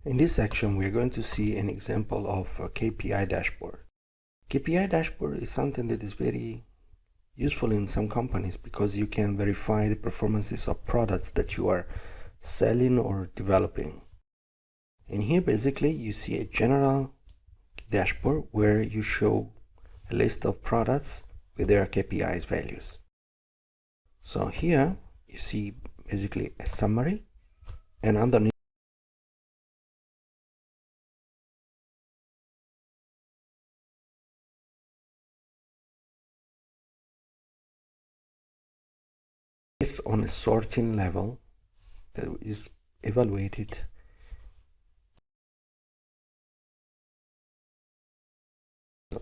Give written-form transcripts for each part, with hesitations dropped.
In this section, we're going to see an example of a KPI dashboard. KPI dashboard is something that is very useful in some companies because you can verify the performances of products that you are selling or developing. And here basically you see a general dashboard where you show a list of products with their KPIs values. So here you see basically a summary, and underneath based on a sorting level that is evaluated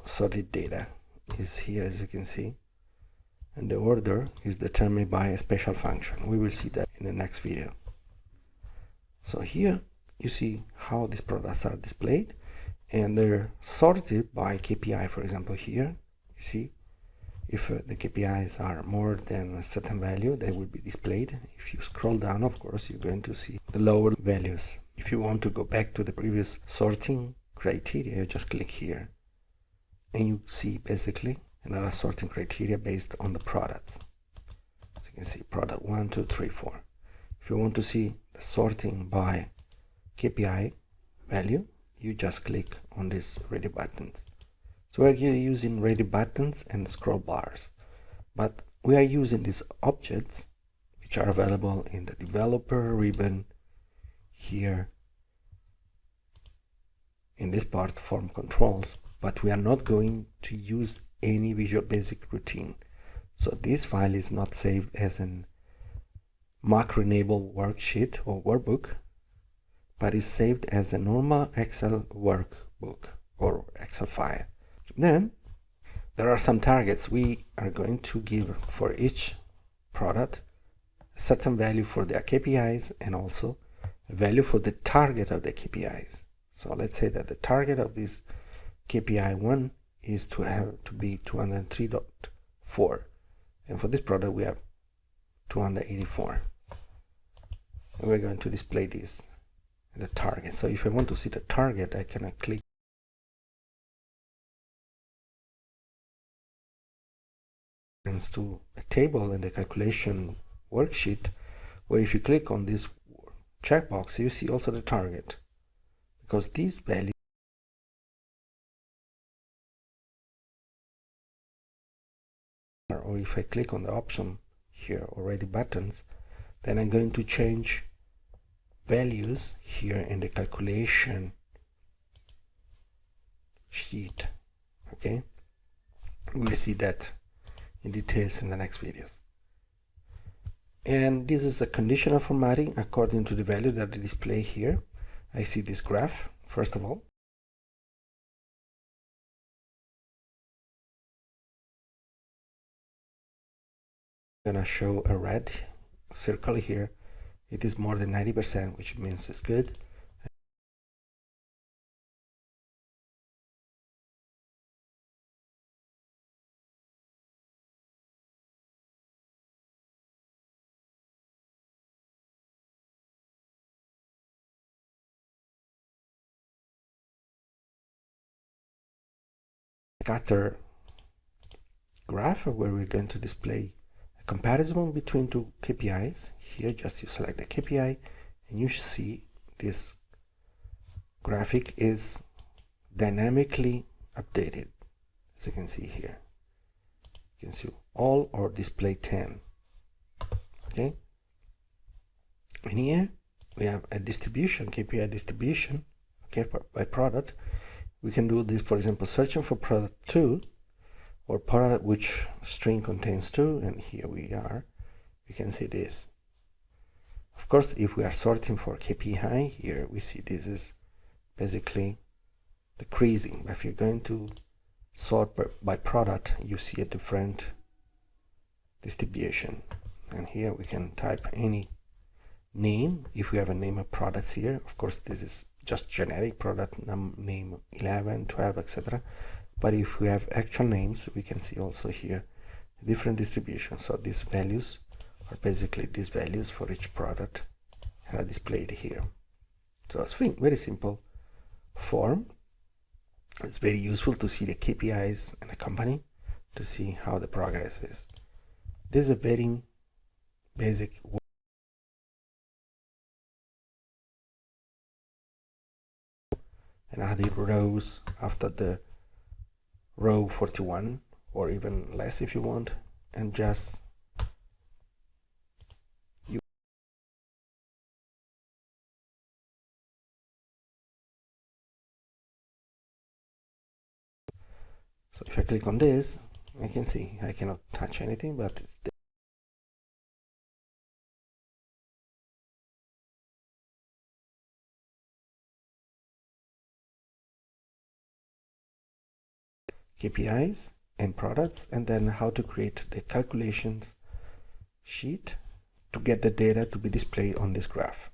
sorted data is here, as you can see, and the order is determined by a special function. We will see that in the next video. So here you see how these products are displayed, and they're sorted by KPI. For example, here you see if the KPIs are more than a certain value, they will be displayed. If you scroll down, of course, you're going to see the lower values. If you want to go back to the previous sorting criteria, you just click here and you see basically another sorting criteria based on the products. So you can see product 1, 2, 3, 4. If you want to see the sorting by KPI value, you just click on these ready buttons. So we're using ready buttons and scroll bars, but we are using these objects which are available in the developer ribbon here in this part, form controls, but we are not going to use any Visual Basic routine. So this file is not saved as an macro-enabled worksheet or workbook, but is saved as a normal Excel workbook or Excel file. Then there are some targets. We are going to give for each product a certain value for their KPIs and also a value for the target of the KPIs. So let's say that the target of this KPI 1 is to be 203.4, and for this product we have 284, and we're going to display this the target. So if I want to see the target, I can click to a table in the calculation worksheet, where if you click on this checkbox, you see also the target, because these values, or if I click on the option here, already buttons, then I'm going to change values here in the calculation sheet. Okay, we'll see that in details in the next videos. And this is a conditional formatting according to the value that they display here. I see this graph. First of all, I'm gonna show a red circle here. It is more than 90%, which means it's good. Scatter graph where we're going to display a comparison between two KPIs. Here just you select the KPI and you see this graphic is dynamically updated, as you can see here. You can see all or display 10. Okay, and here we have a distribution, KPI distribution, okay, by product. We can do this, for example, searching for product 2 or product which string contains 2, and here we are. We can see this. Of course, if we are sorting for KPI, here we see this is basically decreasing. But if you're going to sort by product, you see a different distribution. And here we can type any name. If we have a name of products here, of course, this is just generic product name 11, 12, etc. But if we have actual names, we can see also here different distribution. So these values are basically these values for each product and are displayed here. So it's very simple form. It's very useful to see the KPIs in a company, to see how the progress is. This is a very basic and add the rows after the row 41 or even less if you want, and just so if I click on this, I can see I cannot touch anything, but it's there. KPIs and products, and then how to create the calculations sheet to get the data to be displayed on this graph.